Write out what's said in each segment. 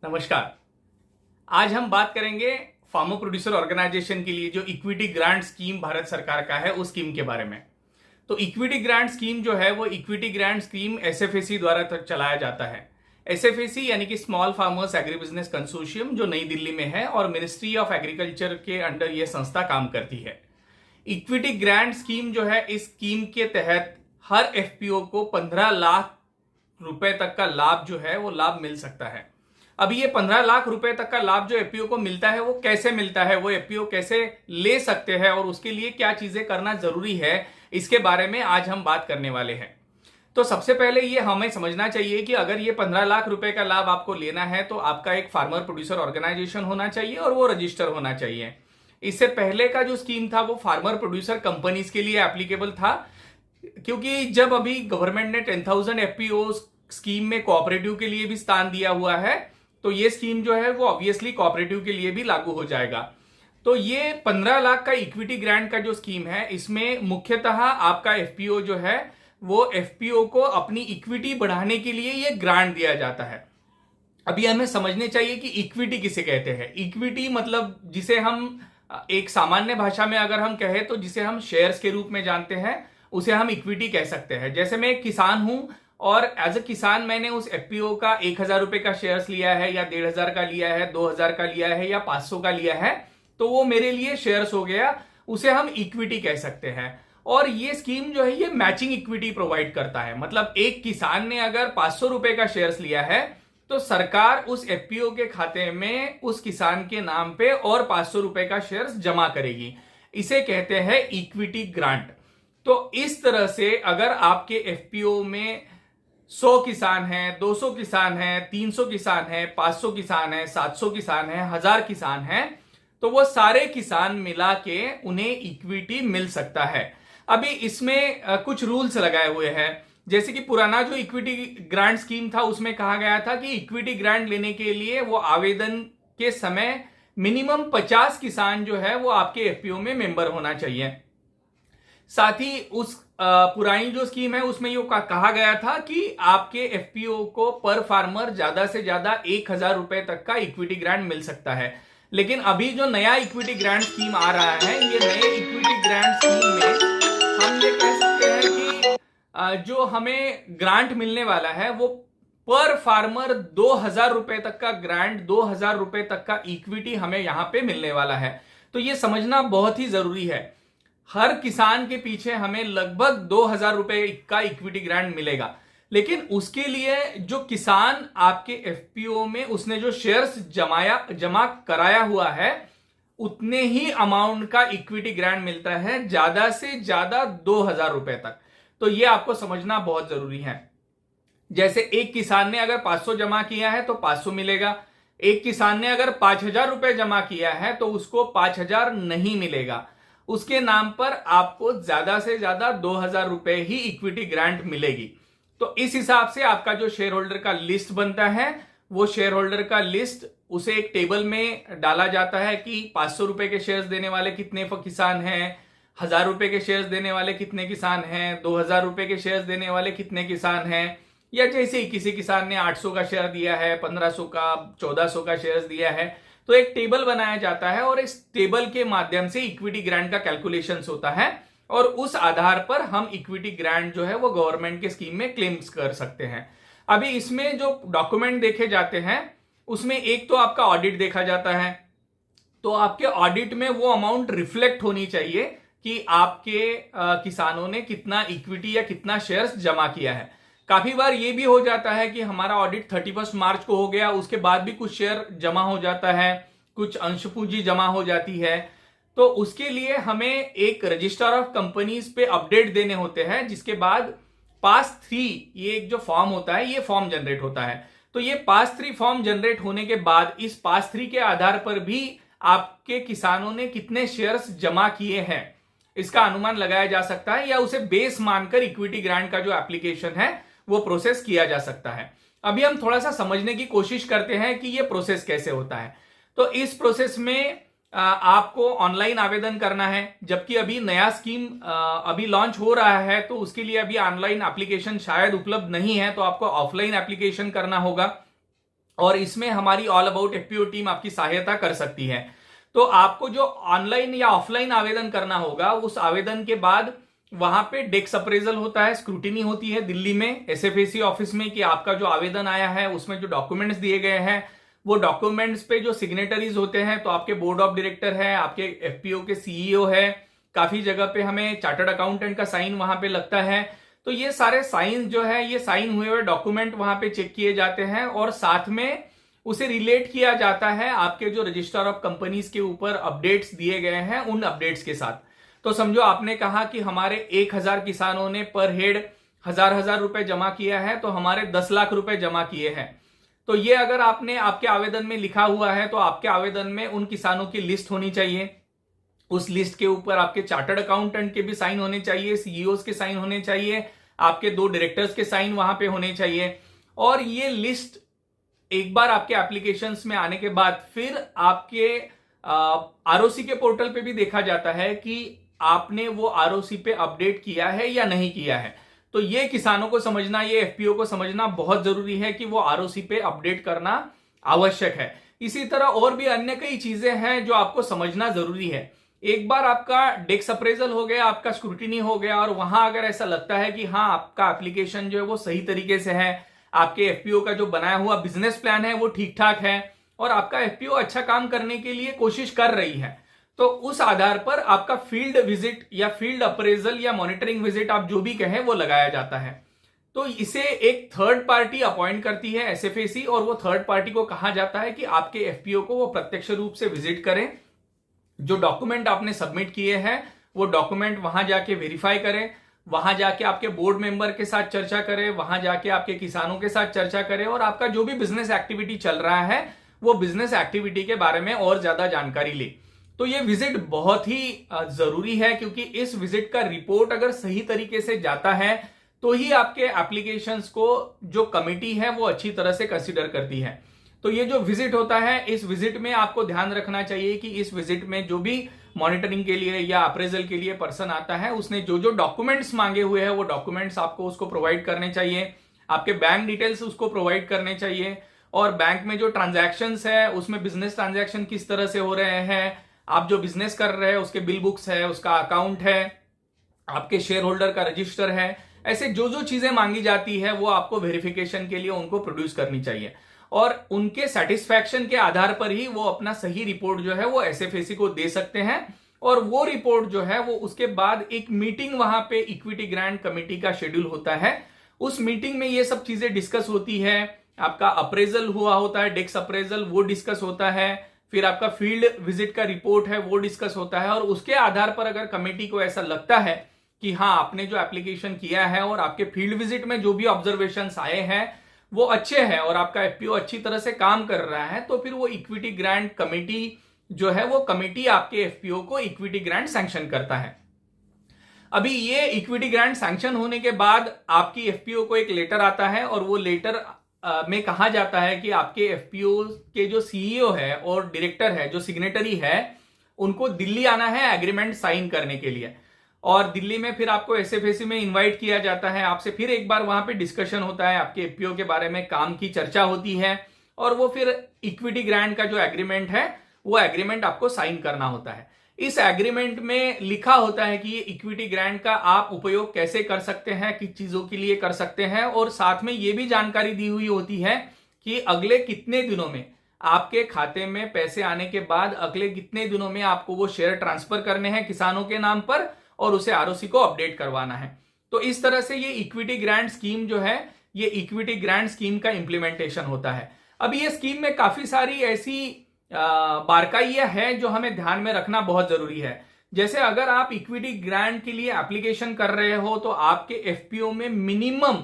नमस्कार। आज हम बात करेंगे फार्मर प्रोड्यूसर ऑर्गेनाइजेशन के लिए जो इक्विटी ग्रांट स्कीम भारत सरकार का है उस स्कीम के बारे में। तो इक्विटी ग्रांट स्कीम जो है वो इक्विटी ग्रांट स्कीम एसएफएसी द्वारा चलाया जाता है। एसएफएसी यानी कि small farmers agri business consortium जो नई दिल्ली में है और मिनिस्ट्री ऑफ एग्रीकल्चर के अंडर ये संस्था काम करती है। इक्विटी ग्रांट स्कीम जो है, इस स्कीम के तहत हर एफपीओ को 15 लाख रुपए तक का लाभ जो है वो लाभ मिल सकता है। अभी ये 15 लाख रुपए तक का लाभ जो एफपीओ को मिलता है वो कैसे मिलता है, वो एफपीओ कैसे ले सकते हैं और उसके लिए क्या चीजें करना जरूरी है, इसके बारे में आज हम बात करने वाले हैं। तो सबसे पहले ये हमें समझना चाहिए कि अगर ये 15 लाख रुपए का लाभ आपको लेना है तो आपका एक फार्मर प्रोड्यूसर ऑर्गेनाइजेशन होना चाहिए और वो रजिस्टर होना चाहिए। इससे पहले का जो स्कीम था वो फार्मर प्रोड्यूसर कंपनीज के लिए एप्लीकेबल था, क्योंकि जब अभी गवर्नमेंट ने 10,000 एफपीओ स्कीम में कोऑपरेटिव के लिए भी स्थान दिया हुआ है तो ये स्कीम जो है वो ऑब्वियसली कोऑपरेटिव के लिए भी लागू हो जाएगा। तो ये 15 लाख का इक्विटी ग्रांट का जो स्कीम है, इसमें मुख्यतः आपका एफपीओ जो है वो एफपीओ को अपनी इक्विटी बढ़ाने के लिए ये ग्रांट दिया जाता है। अभी हमें समझने चाहिए कि इक्विटी किसे कहते हैं। इक्विटी मतलब जिसे हम एक सामान्य भाषा में अगर हम कहें तो जिसे हम शेयर्स के रूप में जानते हैं उसे हम इक्विटी कह सकते हैं। जैसे मैं एक किसान हूं और एज अ किसान मैंने उस एफपीओ का 1,000 रुपए का शेयर्स लिया है या 1,500 का लिया है, 2,000 का लिया है या 500 का लिया है, तो वो मेरे लिए शेयर्स हो गया, उसे हम इक्विटी कह सकते हैं। और ये स्कीम जो है ये मैचिंग इक्विटी प्रोवाइड करता है। मतलब एक किसान ने अगर 500 रुपए का शेयर्स लिया है तो सरकार उस एफपीओ के खाते में उस किसान के नाम पे और 500 रुपए का शेयर्स जमा करेगी। इसे कहते हैं इक्विटी ग्रांट। तो इस तरह से अगर आपके एफपीओ में 100 किसान हैं, 200 किसान हैं, 300 किसान हैं, 500 किसान हैं, 700 किसान हैं, 1,000 किसान हैं, तो वो सारे किसान मिला के उन्हें इक्विटी मिल सकता है। अभी इसमें कुछ रूल्स लगाए हुए हैं। जैसे कि पुराना जो इक्विटी ग्रांट स्कीम था उसमें कहा गया था कि इक्विटी ग्रांट लेने के लिए वो आवेदन के समय मिनिमम 50 किसान जो है वो आपके एफपीओ में मेंबर होना चाहिए। साथ ही उस पुरानी जो स्कीम है उसमें ये कहा गया था कि आपके एफपीओ को पर फार्मर ज्यादा से ज्यादा 1,000 रुपए तक का इक्विटी ग्रांट मिल सकता है। लेकिन अभी जो नया इक्विटी ग्रांट स्कीम आ रहा है, ये नए इक्विटी ग्रांट स्कीम में हम ये कह सकते हैं कि जो हमें ग्रांट मिलने वाला है वो पर फार्मर 2,000 रुपए तक का ग्रांट, 2,000 रुपए तक का इक्विटी हमें यहां पे मिलने वाला है। तो ये समझना बहुत ही जरूरी है। हर किसान के पीछे हमें लगभग 2,000 रुपए का इक्विटी ग्रांट मिलेगा। लेकिन उसके लिए जो किसान आपके एफपीओ में उसने जो शेयर्स जमा कराया हुआ है उतने ही अमाउंट का इक्विटी ग्रांट मिलता है, ज्यादा से ज्यादा 2,000 रुपए तक। तो ये आपको समझना बहुत जरूरी है। जैसे एक किसान ने अगर 500 जमा किया है तो 500 मिलेगा, एक किसान ने अगर 5,000 रुपए जमा किया है तो उसको 5,000 नहीं मिलेगा। उसके नाम पर आपको ज्यादा से ज्यादा 2,000 रुपए ही इक्विटी ग्रांट मिलेगी। तो इस हिसाब से आपका जो शेयर होल्डर का लिस्ट बनता है वो शेयर होल्डर का लिस्ट उसे एक टेबल में डाला जाता है कि 500 रुपए के शेयर्स देने वाले कितने किसान हैं, 1,000 रुपए के शेयर्स देने वाले कितने किसान हैं, 2,000 रुपए के शेयर्स देने वाले कितने किसान हैं, या जैसे ही किसी किसान ने 800 का शेयर दिया है, 1,500 का, 1,400 का शेयर्स दिया है, तो एक टेबल बनाया जाता है और इस टेबल के माध्यम से इक्विटी ग्रांट का कैलकुलेशंस होता है और उस आधार पर हम इक्विटी ग्रांट जो है वो गवर्नमेंट के स्कीम में क्लेम्स कर सकते हैं। अभी इसमें जो डॉक्यूमेंट देखे जाते हैं उसमें एक तो आपका ऑडिट देखा जाता है। तो आपके ऑडिट में वो अमाउंट रिफ्लेक्ट होनी चाहिए कि आपके किसानों ने कितना इक्विटी या कितना शेयर्स जमा किया है। काफी बार ये भी हो जाता है कि हमारा ऑडिट 31 मार्च को हो गया, उसके बाद भी कुछ शेयर जमा हो जाता है, कुछ अंश पूंजी जमा हो जाती है। तो उसके लिए हमें एक रजिस्टर ऑफ कंपनीज पे अपडेट देने होते हैं, जिसके बाद पास 3 ये एक जो फॉर्म होता है ये फॉर्म जनरेट होता है। तो ये पास 3 फॉर्म जनरेट होने के बाद इस पास 3 के आधार पर भी आपके किसानों ने कितने शेयर्स जमा किए हैं इसका अनुमान लगाया जा सकता है, या उसे बेस मानकर इक्विटी ग्रांट का जो एप्लीकेशन है वो प्रोसेस किया जा सकता है। अभी हम थोड़ा सा समझने की कोशिश करते हैं कि ये प्रोसेस कैसे होता है। तो इस प्रोसेस में आपको ऑनलाइन आवेदन करना है, जबकि अभी नया स्कीम अभी लॉन्च हो रहा है तो उसके लिए अभी ऑनलाइन एप्लीकेशन शायद उपलब्ध नहीं है, तो आपको ऑफलाइन एप्लीकेशन करना होगा। और इसमें हमारी ऑल अबाउट एफपीओ टीम आपकी सहायता कर सकती है। तो आपको जो ऑनलाइन या ऑफलाइन आवेदन करना होगा, उस आवेदन के बाद वहां पे डेस्क अप्रेजल होता है, स्क्रूटिनी होती है दिल्ली में एसएफएसी ऑफिस में कि आपका जो आवेदन आया है उसमें जो डॉक्यूमेंट्स दिए गए हैं वो डॉक्यूमेंट्स पे जो सिग्नेटरीज होते हैं, तो आपके बोर्ड ऑफ डायरेक्टर है, आपके एफपीओ के सीईओ है, काफी जगह पे हमें चार्टर्ड अकाउंटेंट का साइन वहां पे लगता है। तो ये सारे साइन जो है, ये साइन हुए हुए डॉक्यूमेंट वहां पे चेक किए जाते हैं और साथ में उसे रिलेट किया जाता है आपके जो रजिस्टर ऑफ कंपनीज के ऊपर अपडेट्स दिए गए हैं उन अपडेट्स के साथ। तो समझो आपने कहा कि हमारे 1000 किसानों ने पर हेड 1000 रुपए जमा किया है, तो हमारे 10 लाख रुपए जमा किए हैं। तो ये अगर आपने आपके आवेदन में लिखा हुआ है तो आपके आवेदन में उन किसानों की लिस्ट होनी चाहिए। उस लिस्ट के ऊपर आपके चार्टर्ड अकाउंटेंट के भी साइन होने चाहिए, सीईओज के साइन होने चाहिए, आपके 2 डायरेक्टर्स के साइन वहां पे होने चाहिए। और ये लिस्ट एक बार आपके एप्लीकेशंस में आने के बाद फिर आपके आरओसी के पोर्टल पे भी देखा जाता है कि आपने वो आरओसी पे अपडेट किया है या नहीं किया है। तो ये किसानों को समझना, ये एफपीओ को समझना बहुत जरूरी है कि वो आरओसी पे अपडेट करना आवश्यक है। इसी तरह और भी अन्य कई चीजें हैं जो आपको समझना जरूरी है। एक बार आपका डेस्क अप्रेजल हो गया, आपका स्क्रूटिनी हो गया और वहां अगर ऐसा लगता है कि हाँ आपका एप्लीकेशन जो है वो सही तरीके से है, आपके एफपीओ का जो बनाया हुआ बिजनेस प्लान है वो ठीक ठाक है और आपका एफपीओ अच्छा काम करने के लिए कोशिश कर रही है, तो उस आधार पर आपका फील्ड विजिट या फील्ड अप्रेजल या मॉनिटरिंग विजिट आप जो भी कहें वो लगाया जाता है। तो इसे एक थर्ड पार्टी अपॉइंट करती है एसएफएसी और वो थर्ड पार्टी को कहा जाता है कि आपके एफपीओ को वो प्रत्यक्ष रूप से विजिट करें, जो डॉक्यूमेंट आपने सबमिट किए हैं वो डॉक्यूमेंट वहां जाके वेरीफाई करें, वहां जाके आपके बोर्ड मेंबर के साथ चर्चा करें, वहां जाके आपके किसानों के साथ चर्चा करें और आपका जो भी बिजनेस एक्टिविटी चल रहा है वो बिजनेस एक्टिविटी के बारे में और ज्यादा जानकारी ले। तो ये विजिट बहुत ही जरूरी है क्योंकि इस विजिट का रिपोर्ट अगर सही तरीके से जाता है तो ही आपके एप्लीकेशंस को जो कमेटी है वो अच्छी तरह से कंसीडर करती है। तो ये जो विजिट होता है, इस विजिट में आपको ध्यान रखना चाहिए कि इस विजिट में जो भी मॉनिटरिंग के लिए या अप्रेजल के लिए पर्सन आता है उसने जो जो डॉक्यूमेंट्स मांगे हुए हैं वो डॉक्यूमेंट्स आपको उसको प्रोवाइड करने चाहिए, आपके बैंक डिटेल्स उसको प्रोवाइड करने चाहिए और बैंक में जो ट्रांजैक्शंस है उसमें बिजनेस ट्रांजैक्शन किस तरह से हो रहे हैं, आप जो बिजनेस कर रहे हैं उसके बिल बुक्स है, उसका अकाउंट है, आपके शेयर होल्डर का रजिस्टर है, ऐसे जो जो चीजें मांगी जाती है वो आपको वेरिफिकेशन के लिए उनको प्रोड्यूस करनी चाहिए और उनके सेटिस्फैक्शन के आधार पर ही वो अपना सही रिपोर्ट जो है वो एसएफएसी को दे सकते हैं और वो रिपोर्ट जो है वो उसके बाद एक मीटिंग वहां पे इक्विटी ग्रांट कमेटी का शेड्यूल होता है। उस मीटिंग में ये सब चीजें डिस्कस होती है, आपका अप्रेजल हुआ होता है, डेस्क अप्रेजल वो डिस्कस होता है, फिर आपका फील्ड विजिट का रिपोर्ट है वो डिस्कस होता है और उसके आधार पर अगर कमेटी को ऐसा लगता है कि हाँ आपने जो एप्लीकेशन किया है और आपके फील्ड विजिट में जो भी ऑब्जर्वेशंस आए हैं वो अच्छे हैं और आपका एफपीओ अच्छी तरह से काम कर रहा है, तो फिर वो इक्विटी ग्रांट कमेटी जो है वो कमेटी आपके एफपीओ को इक्विटी ग्रांट सैंक्शन करता है। अभी ये इक्विटी ग्रांट सैंक्शन होने के बाद आपकी एफपीओ को एक लेटर आता है और वो लेटर में कहा जाता है कि आपके एफपीओ के जो सीईओ है और डायरेक्टर है, जो सिग्नेटरी है, उनको दिल्ली आना है एग्रीमेंट साइन करने के लिए और दिल्ली में फिर आपको एसएफएसी में इनवाइट किया जाता है, आपसे फिर एक बार वहां पे डिस्कशन होता है, आपके एफपीओ के बारे में काम की चर्चा होती है और वो फिर इक्विटी ग्रांट का जो एग्रीमेंट है वो एग्रीमेंट आपको साइन करना होता है। इस एग्रीमेंट में लिखा होता है कि ये इक्विटी ग्रांट का आप उपयोग कैसे कर सकते हैं, किस चीजों के लिए कर सकते हैं और साथ में ये भी जानकारी दी हुई होती है कि अगले कितने दिनों में आपके खाते में पैसे आने के बाद अगले कितने दिनों में आपको वो शेयर ट्रांसफर करने हैं किसानों के नाम पर और उसे आरओसी को अपडेट करवाना है। तो इस तरह से ये इक्विटी ग्रांट स्कीम जो है, ये इक्विटी ग्रांट स्कीम का इंप्लीमेंटेशन होता है। अभी ये स्कीम में काफी सारी ऐसी बारकाइयां हैं जो हमें ध्यान में रखना बहुत जरूरी है। जैसे अगर आप इक्विटी ग्रांट के लिए एप्लीकेशन कर रहे हो तो आपके एफपीओ में मिनिमम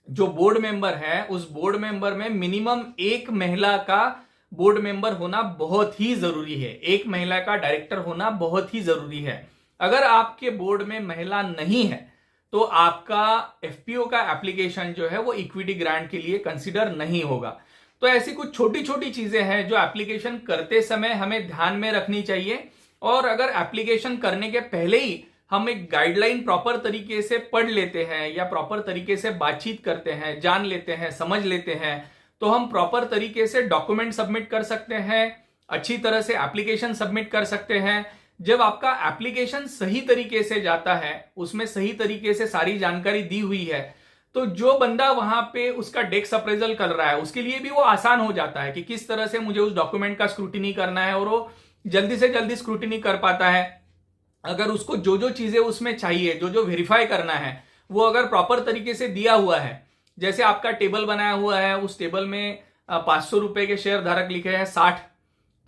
जो बोर्ड मेंबर है उस बोर्ड मेंबर में मिनिमम एक महिला का बोर्ड मेंबर होना बहुत ही जरूरी है, एक महिला का डायरेक्टर होना बहुत ही जरूरी है। अगर आपके बोर्ड में महिला नहीं है तो आपका एफपीओ का एप्लीकेशन जो है वो इक्विटी ग्रांट के लिए कंसीडर नहीं होगा। तो ऐसी कुछ छोटी छोटी चीजें हैं जो एप्लीकेशन करते समय हमें ध्यान में रखनी चाहिए और अगर एप्लीकेशन करने के पहले ही हम एक गाइडलाइन प्रॉपर तरीके से पढ़ लेते हैं या प्रॉपर तरीके से बातचीत करते हैं, जान लेते हैं, समझ लेते हैं, तो हम प्रॉपर तरीके से डॉक्यूमेंट सबमिट कर सकते हैं, अच्छी तरह से एप्लीकेशन सबमिट कर सकते हैं। जब आपका एप्लीकेशन सही तरीके से जाता है, उसमें सही तरीके से सारी जानकारी दी हुई है, तो जो बंदा वहां पे उसका डेस्क अप्रेजल कर रहा है उसके लिए भी वो आसान हो जाता है कि किस तरह से मुझे उस डॉक्यूमेंट का स्क्रूटिनी करना है, और वो जल्दी से जल्दी स्क्रूटिनी कर पाता है। अगर उसको जो जो चीजें उसमें चाहिए, जो जो वेरीफाई करना है, वो अगर प्रॉपर तरीके से दिया हुआ है, जैसे आपका टेबल बनाया हुआ है, उस टेबल में 500 रुपए के शेयर धारक लिखे हैं 60,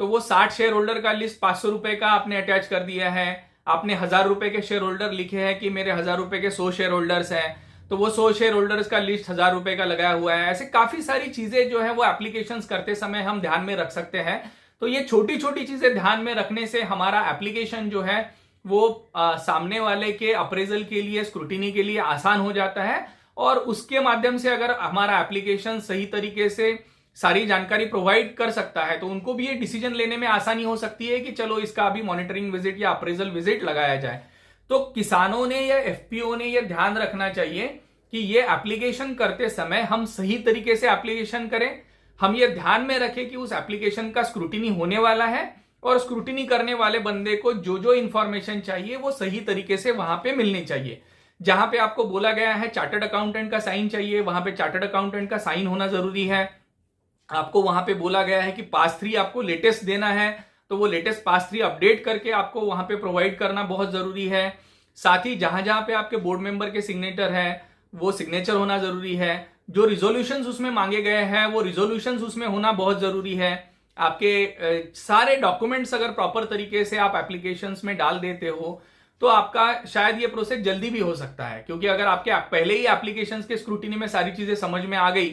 तो वो 60 शेयर होल्डर का लिस्ट 500 रुपए का आपने अटैच कर दिया है। आपने 1000 रुपए के शेयर होल्डर लिखे हैं कि मेरे 1000 रुपए के 100 शेयर होल्डर्स हैं, तो वो 100 शेयर होल्डर्स का लिस्ट 1000 रुपए का लगाया हुआ है। ऐसे काफी सारी चीजें जो है वो एप्लीकेशन करते समय हम ध्यान में रख सकते हैं। तो ये छोटी छोटी चीजें ध्यान में रखने से हमारा एप्लीकेशन जो है वो सामने वाले के अप्रेजल के लिए, स्क्रूटिनी के लिए आसान हो जाता है, और उसके माध्यम से अगर हमारा एप्लीकेशन सही तरीके से सारी जानकारी प्रोवाइड कर सकता है तो उनको भी ये डिसीजन लेने में आसानी हो सकती है कि चलो इसका अभी मॉनिटरिंग विजिट या अप्रेजल विजिट लगाया जाए। तो किसानों ने या एफपीओ ने यह ध्यान रखना चाहिए कि ये एप्लीकेशन करते समय हम सही तरीके से एप्लीकेशन करें। हम ये ध्यान में रखें कि उस एप्लीकेशन का स्क्रूटिनी होने वाला है, और स्क्रूटिनी करने वाले बंदे को जो जो इंफॉर्मेशन चाहिए वो सही तरीके से वहां पे मिलनी चाहिए। जहां पे आपको बोला गया है चार्टर्ड अकाउंटेंट का साइन चाहिए, वहां पे चार्टर्ड अकाउंटेंट का साइन होना जरूरी है। आपको वहां पे बोला गया है कि पास 3 आपको लेटेस्ट देना है, तो वो लेटेस्ट पास 3 अपडेट करके आपको वहां पे प्रोवाइड करना बहुत जरूरी है। साथ ही जहां जहां पे आपके बोर्ड मेंबर के सिग्नेचर है वो सिग्नेचर होना जरूरी है। जो रिजोल्यूशंस उसमें मांगे गए हैं वो रिजोल्यूशंस उसमें होना बहुत जरूरी है। आपके सारे डॉक्यूमेंट्स अगर प्रॉपर तरीके से आप एप्लीकेशंस में डाल देते हो तो आपका शायद ये प्रोसेस जल्दी भी हो सकता है, क्योंकि अगर आपके पहले ही एप्लीकेशंस के स्क्रूटिनी में सारी चीजें समझ में आ गई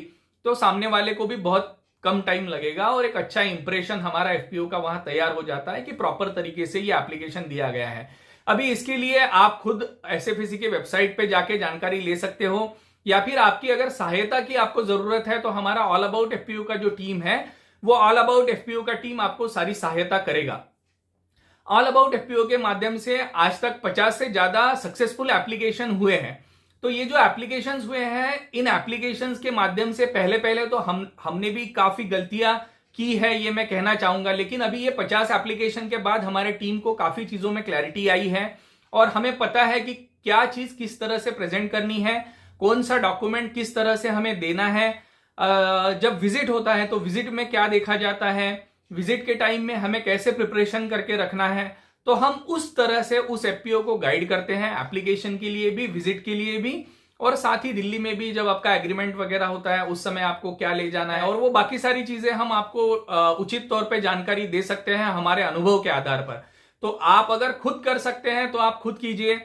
तो सामने वाले को भी बहुत कम टाइम लगेगा और एक अच्छा इंप्रेशन हमारा एफपीओ का वहां तैयार हो जाता है कि प्रॉपर तरीके से ये एप्लीकेशन दिया गया है। अभी इसके लिए आप खुद एसएफईसी के वेबसाइट पे जाके जानकारी ले सकते हो, या फिर आपकी अगर सहायता की आपको जरूरत है तो हमारा ऑल अबाउट एफपीओ का जो टीम है वो ऑल अबाउट एफपीओ का टीम आपको सारी सहायता करेगा। ऑल अबाउट एफपीओ के माध्यम से आज तक 50 से ज्यादा सक्सेसफुल एप्लीकेशन हुए हैं। तो ये जो एप्लीकेशंस हुए हैं, इन एप्लीकेशंस के माध्यम से पहले तो हमने भी काफी गलतियां की है, ये मैं कहना चाहूंगा, लेकिन अभी ये 50 एप्लीकेशन के बाद हमारे टीम को काफी चीजों में क्लैरिटी आई है और हमें पता है कि क्या चीज किस तरह से प्रेजेंट करनी है, कौन सा डॉक्यूमेंट किस तरह से हमें देना है। जब विजिट होता है तो विजिट में क्या देखा जाता है, विजिट के टाइम में हमें कैसे प्रिपरेशन करके रखना है, तो हम उस तरह से उस एफपीओ को गाइड करते हैं एप्लीकेशन के लिए भी, विजिट के लिए भी, और साथ ही दिल्ली में भी जब आपका एग्रीमेंट वगैरह होता है उस समय आपको क्या ले जाना है, और वो बाकी सारी चीजें हम आपको उचित तौर पे जानकारी दे सकते हैं हमारे अनुभव के आधार पर। तो आप अगर खुद कर सकते हैं तो आप खुद कीजिए।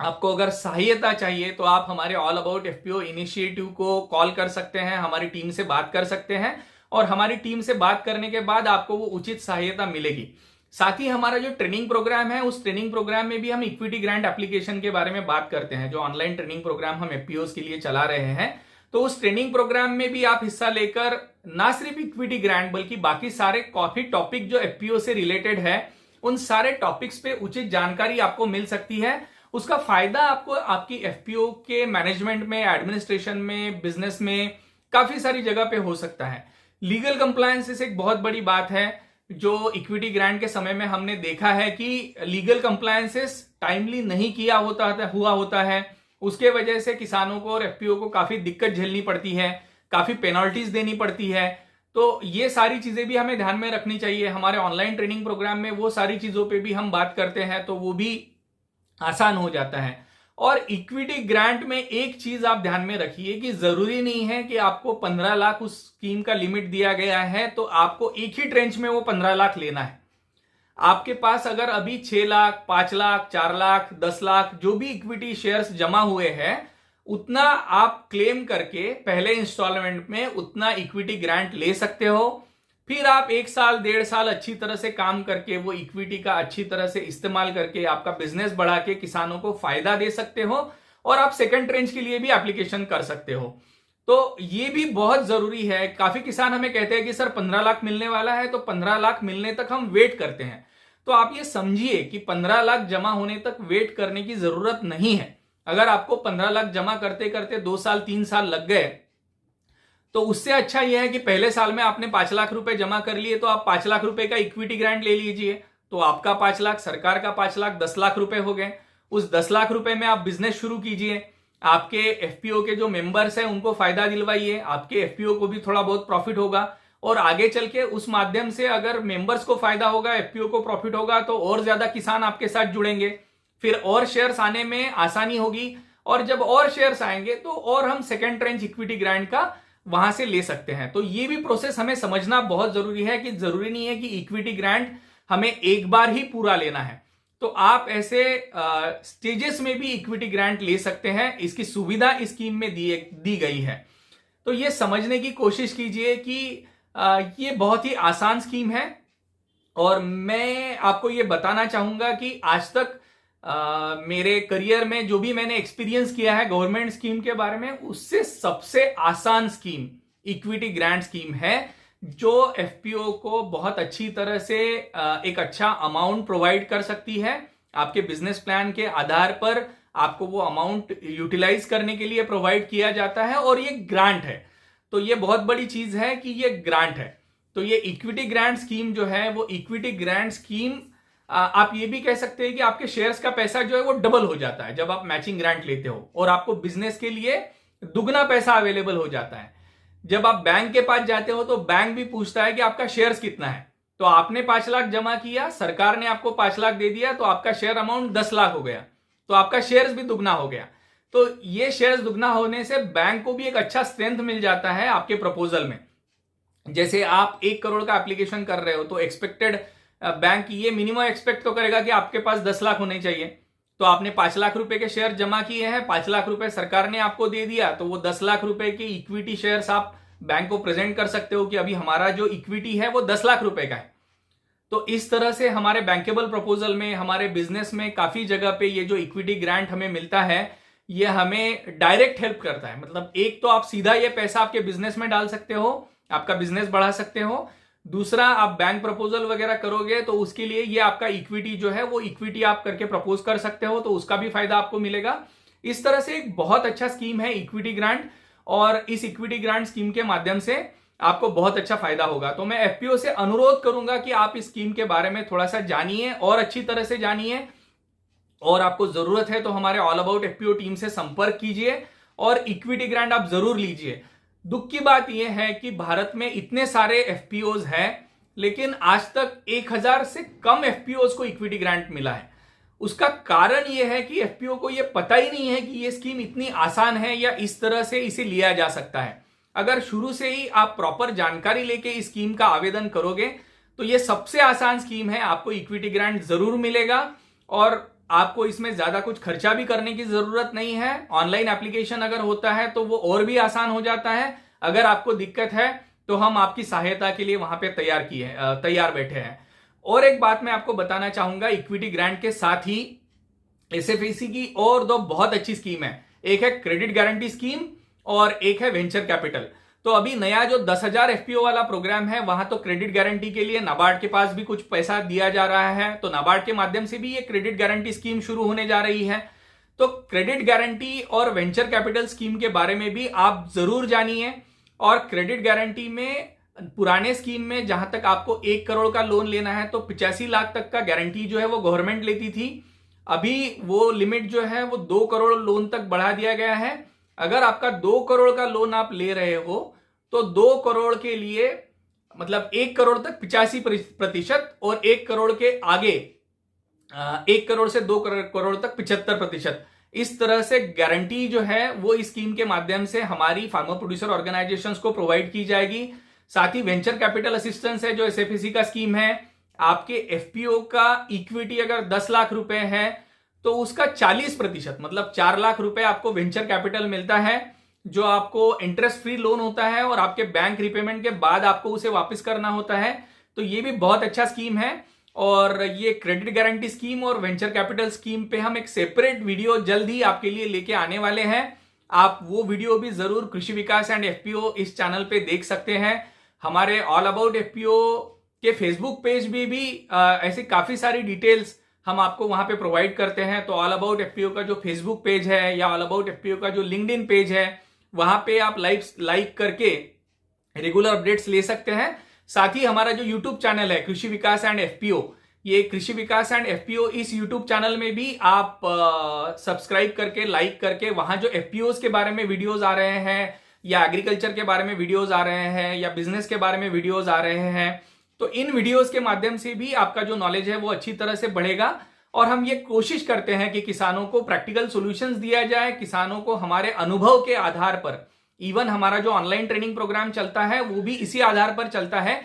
आपको अगर सहायता चाहिए तो आप हमारे ऑल अबाउट एफपीओ इनिशिएटिव को कॉल कर सकते हैं, हमारी टीम से बात कर सकते हैं, और हमारी टीम से बात करने के बाद आपको वो उचित सहायता मिलेगी। साथ ही हमारा जो ट्रेनिंग प्रोग्राम है उस ट्रेनिंग प्रोग्राम में भी हम इक्विटी ग्रांट एप्लीकेशन के बारे में बात करते हैं। जो ऑनलाइन ट्रेनिंग प्रोग्राम हम एफपीओस के लिए चला रहे हैं, तो उस ट्रेनिंग प्रोग्राम में भी आप हिस्सा लेकर ना सिर्फ इक्विटी ग्रांट बल्कि बाकी सारे काफी टॉपिक जो एफपीओ से रिलेटेड है उन सारे टॉपिक्स पे उचित जानकारी आपको मिल सकती है। उसका फायदा आपको आपकी एफपीओ के मैनेजमेंट में, एडमिनिस्ट्रेशन में, बिजनेस में काफी सारी जगह पे हो सकता है। लीगल कंप्लायंसेस एक बहुत बड़ी बात है जो इक्विटी ग्रांट के समय में हमने देखा है कि लीगल कंप्लायंसेस टाइमली नहीं किया होता है। उसके वजह से किसानों को और एफपीओ को काफी दिक्कत झेलनी पड़ती है, काफी पेनल्टीज देनी पड़ती है। तो ये सारी चीजें भी हमें ध्यान में रखनी चाहिए। हमारे ऑनलाइन ट्रेनिंग प्रोग्राम में वो सारी चीजों पे भी हम बात करते हैं, तो वो भी आसान हो जाता है। और इक्विटी ग्रांट में एक चीज आप ध्यान में रखिए कि जरूरी नहीं है कि आपको 15 लाख उस स्कीम का लिमिट दिया गया है तो आपको एक ही ट्रेंच में वो 15 लाख लेना है। आपके पास अगर अभी 6 लाख, 5 लाख, 4 लाख, 10 लाख जो भी इक्विटी शेयर्स जमा हुए हैं उतना आप क्लेम करके पहले इंस्टॉलमेंट में उतना इक्विटी ग्रांट ले सकते हो। फिर आप 1 साल 1.5 साल अच्छी तरह से काम करके वो इक्विटी का अच्छी तरह से इस्तेमाल करके आपका बिजनेस बढ़ा के किसानों को फायदा दे सकते हो, और आप सेकंड ट्रेंच के लिए भी एप्लीकेशन कर सकते हो। तो ये भी बहुत जरूरी है। काफी किसान हमें कहते हैं कि सर 15 लाख मिलने वाला है, तो 15 लाख मिलने तक हम वेट करते हैं। तो आप ये समझिए कि 15 लाख जमा होने तक वेट करने की जरूरत नहीं है। अगर आपको 15 लाख जमा करते करते 2 साल 3 साल लग गए तो उससे अच्छा यह है कि पहले साल में आपने 5 लाख रुपए जमा कर लिए, तो आप 5 लाख रुपए का इक्विटी ग्रांट ले लीजिए। तो आपका 5 लाख, सरकार का 5 लाख, 10 लाख रुपए हो गए। उस 10 लाख रुपए में आप बिजनेस शुरू कीजिए। आपके एफपीओ के जो मेंबर्स हैं उनको फायदा दिलवाइए, आपके एफपीओ को भी थोड़ा बहुत प्रॉफिट होगा, और आगे चल के उस माध्यम से अगर मेंबर्स को फायदा होगा, एफपीओ को प्रॉफिट होगा, तो और ज्यादा किसान आपके साथ जुड़ेंगे, फिर और शेयर्स आने में आसानी होगी, और जब और शेयर्स आएंगे तो और हम सेकेंड ट्रेंच इक्विटी ग्रांट का वहां से ले सकते हैं। तो ये भी प्रोसेस हमें समझना बहुत जरूरी है कि जरूरी नहीं है कि इक्विटी ग्रांट हमें एक बार ही पूरा लेना है। तो आप ऐसे स्टेजेस में भी इक्विटी ग्रांट ले सकते हैं। इसकी सुविधा इस स्कीम में दी गई है। तो ये समझने की कोशिश कीजिए कि ये बहुत ही आसान स्कीम है, और मैं आपको ये बताना चाहूंगा कि आज तक मेरे करियर में जो भी मैंने एक्सपीरियंस किया है गवर्नमेंट स्कीम के बारे में, उससे सबसे आसान स्कीम इक्विटी ग्रांट स्कीम है, जो एफपीओ को बहुत अच्छी तरह से एक अच्छा अमाउंट प्रोवाइड कर सकती है। आपके बिजनेस प्लान के आधार पर आपको वो अमाउंट यूटिलाइज करने के लिए प्रोवाइड किया जाता है, और ये ग्रांट है। तो ये बहुत बड़ी चीज है कि ये ग्रांट है। तो ये इक्विटी ग्रांट स्कीम जो है वो इक्विटी ग्रांट स्कीम, आप ये भी कह सकते हैं कि आपके शेयर्स का पैसा जो है वो डबल हो जाता है जब आप मैचिंग ग्रांट लेते हो, और आपको बिजनेस के लिए दुगना पैसा अवेलेबल हो जाता है। जब आप बैंक के पास जाते हो तो बैंक भी पूछता है कि आपका शेयर्स कितना है। तो आपने 5 लाख जमा किया, सरकार ने आपको 5 लाख दे दिया, तो आपका शेयर अमाउंट 10 लाख हो गया, तो आपका शेयर्स भी दुगना हो गया। तो ये शेयर्स दुगना होने से बैंक को भी एक अच्छा स्ट्रेंथ मिल जाता है आपके प्रपोजल में। जैसे आप 1 करोड़ का एप्लीकेशन कर रहे हो, तो एक्सपेक्टेड बैंक ये मिनिमम एक्सपेक्ट तो करेगा कि आपके पास 10 लाख होने चाहिए। तो आपने 5 लाख रुपए के शेयर जमा किए हैं, 5 लाख रुपए सरकार ने आपको दे दिया, तो वो 10 लाख रुपए के इक्विटी शेयर्स आप बैंक को प्रेजेंट कर सकते हो कि अभी हमारा जो इक्विटी है वो 10 लाख रुपए का है। तो इस तरह से हमारे बैंकेबल प्रपोजल में, हमारे बिजनेस में काफी जगह पे ये जो इक्विटी ग्रांट हमें मिलता है, ये हमें डायरेक्ट हेल्प करता है। मतलब एक तो आप सीधा ये पैसा आपके बिजनेस में डाल सकते हो, आपका बिजनेस बढ़ा सकते हो। दूसरा, आप बैंक प्रपोजल वगैरह करोगे तो उसके लिए ये आपका इक्विटी जो है वो इक्विटी आप करके प्रपोज कर सकते हो, तो उसका भी फायदा आपको मिलेगा। इस तरह से एक बहुत अच्छा स्कीम है इक्विटी ग्रांट, और इस इक्विटी ग्रांट स्कीम के माध्यम से आपको बहुत अच्छा फायदा होगा। तो मैं एफपीओ से अनुरोध करूंगा कि आप इस स्कीम के बारे में थोड़ा सा जानिए और अच्छी तरह से जानिए, और आपको जरूरत है तो हमारे ऑल अबाउट एफपीओ टीम से संपर्क कीजिए और इक्विटी ग्रांट आप जरूर लीजिए। दुख की बात यह है कि भारत में इतने सारे एफपीओज हैं, लेकिन आज तक 1000 से कम एफपीओज को इक्विटी ग्रांट मिला है। उसका कारण यह है कि एफपीओ को यह पता ही नहीं है कि यह स्कीम इतनी आसान है या इस तरह से इसे लिया जा सकता है। अगर शुरू से ही आप प्रॉपर जानकारी लेके इस स्कीम का आवेदन करोगे तो यह सबसे आसान स्कीम है, आपको इक्विटी ग्रांट जरूर मिलेगा, और आपको इसमें ज्यादा कुछ खर्चा भी करने की जरूरत नहीं है। ऑनलाइन एप्लीकेशन अगर होता है तो वो और भी आसान हो जाता है। अगर आपको दिक्कत है तो हम आपकी सहायता के लिए वहां पे तैयार बैठे हैं। और एक बात मैं आपको बताना चाहूंगा, इक्विटी ग्रांट के साथ ही एसएफएसी की और 2 बहुत अच्छी स्कीम है। एक है क्रेडिट गारंटी स्कीम और एक है वेंचर कैपिटल। तो अभी नया जो 10,000 एफपीओ वाला प्रोग्राम है, वहां तो क्रेडिट गारंटी के लिए नाबार्ड के पास भी कुछ पैसा दिया जा रहा है, तो नाबार्ड के माध्यम से भी ये क्रेडिट गारंटी स्कीम शुरू होने जा रही है। तो क्रेडिट गारंटी और वेंचर कैपिटल स्कीम के बारे में भी आप जरूर जानिए। और क्रेडिट गारंटी में, पुराने स्कीम में जहां तक आपको 1 करोड़ का लोन लेना है तो 85 लाख तक का गारंटी जो है वो गवर्नमेंट लेती थी। अभी वो लिमिट जो है वो 2 करोड़ लोन तक बढ़ा दिया गया है। अगर आपका 2 करोड़ का लोन आप ले रहे हो तो 2 करोड़ के लिए, मतलब 1 करोड़ तक 85% और 1 करोड़ के आगे 1 करोड़ से 2 करोड़ तक 75%, इस तरह से गारंटी जो है वो इस स्कीम के माध्यम से हमारी फार्मर प्रोड्यूसर ऑर्गेनाइजेशंस को प्रोवाइड की जाएगी। साथ ही वेंचर कैपिटल असिस्टेंस है जो एसएफएसी का स्कीम है। आपके एफपीओ का इक्विटी अगर 10 लाख रुपए है तो उसका 40%, मतलब 4 लाख रुपए आपको वेंचर कैपिटल मिलता है, जो आपको इंटरेस्ट फ्री लोन होता है और आपके बैंक रिपेमेंट के बाद आपको उसे वापस करना होता है। तो ये भी बहुत अच्छा स्कीम है। और ये क्रेडिट गारंटी स्कीम और वेंचर कैपिटल स्कीम पे हम एक सेपरेट वीडियो जल्द ही आपके लिए लेके आने वाले हैं। आप वो वीडियो भी जरूर कृषि विकास एंड एफपीओ इस चैनल पे देख सकते हैं। हमारे ऑल अबाउट एफपीओ के फेसबुक पेज में भी ऐसी काफी सारी डिटेल्स हम आपको वहां पे प्रोवाइड करते हैं। तो ऑल अबाउट एफपीओ का जो फेसबुक पेज है या ऑल अबाउट एफपीओ का जो लिंक्डइन पेज है, वहां पे आप लाइक करके रेगुलर अपडेट्स ले सकते हैं। साथ ही हमारा जो यूट्यूब चैनल है कृषि विकास एंड एफपीओ, ये कृषि विकास एंड एफपीओ, इस यूट्यूब चैनल में भी आप सब्सक्राइब करके, लाइक करके, वहां जो एफपीओज के बारे में वीडियोज आ रहे हैं या एग्रीकल्चर के बारे में वीडियोज आ रहे हैं या बिजनेस के बारे में वीडियोज आ रहे हैं, तो इन वीडियोज के माध्यम से भी आपका जो नॉलेज है वो अच्छी तरह से बढ़ेगा। और हम ये कोशिश करते हैं कि किसानों को प्रैक्टिकल सॉल्यूशंस दिया जाए, किसानों को हमारे अनुभव के आधार पर, इवन हमारा जो ऑनलाइन ट्रेनिंग प्रोग्राम चलता है वो भी इसी आधार पर चलता है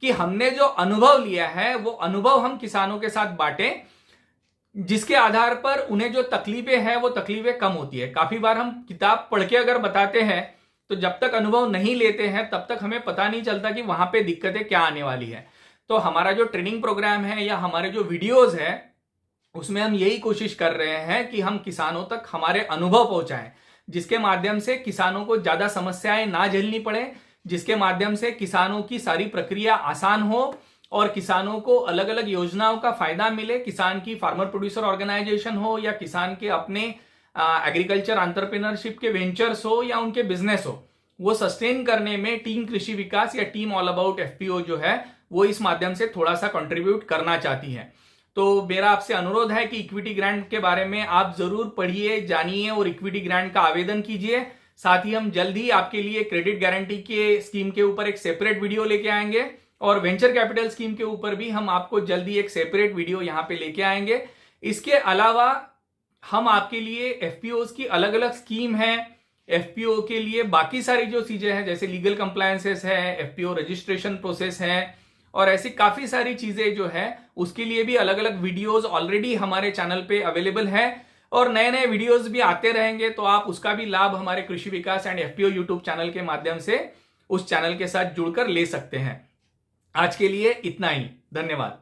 कि हमने जो अनुभव लिया है वो अनुभव हम किसानों के साथ बांटें, जिसके आधार पर उन्हें जो तकलीफें हैं वो तकलीफें कम होती है। काफी बार हम किताब पढ़ के अगर बताते हैं तो जब तक अनुभव नहीं लेते हैं तब तक हमें पता नहीं चलता कि वहां पे दिक्कतें क्या आने वाली है। तो हमारा जो ट्रेनिंग प्रोग्राम है या हमारे जो वीडियोज है उसमें हम यही कोशिश कर रहे हैं कि हम किसानों तक हमारे अनुभव पहुंचाएं, जिसके माध्यम से किसानों को ज्यादा समस्याएं ना झेलनी पड़े, जिसके माध्यम से किसानों की सारी प्रक्रिया आसान हो और किसानों को अलग अलग योजनाओं का फायदा मिले। किसान की फार्मर प्रोड्यूसर ऑर्गेनाइजेशन हो या किसान के अपने एग्रीकल्चर एंटरप्रेन्योरशिप के वेंचर्स हो या उनके बिजनेस हो, वो सस्टेन करने में टीम कृषि विकास या टीम ऑल अबाउट एफपीओ जो है वो इस माध्यम से थोड़ा सा कंट्रीब्यूट करना चाहती है। तो मेरा आपसे अनुरोध है कि इक्विटी ग्रांट के बारे में आप जरूर पढ़िए, जानिए और इक्विटी ग्रांट का आवेदन कीजिए। साथ ही हम जल्द ही आपके लिए क्रेडिट गारंटी के स्कीम के ऊपर एक सेपरेट वीडियो लेके आएंगे और वेंचर कैपिटल स्कीम के ऊपर भी हम आपको जल्दी एक सेपरेट वीडियो यहां पे लेके आएंगे। इसके अलावा हम आपके लिए एफपीओज की अलग अलग स्कीम है, एफपीओ के लिए बाकी सारी जो चीजें हैं जैसे लीगल कंप्लायंसेस है, एफपीओ रजिस्ट्रेशन प्रोसेस है और ऐसी काफी सारी चीजें जो है उसके लिए भी अलग अलग वीडियोस ऑलरेडी हमारे चैनल पे अवेलेबल है और नए नए वीडियोस भी आते रहेंगे। तो आप उसका भी लाभ हमारे कृषि विकास एंड एफपीओ यूट्यूब चैनल के माध्यम से उस चैनल के साथ जुड़कर ले सकते हैं। आज के लिए इतना ही, धन्यवाद।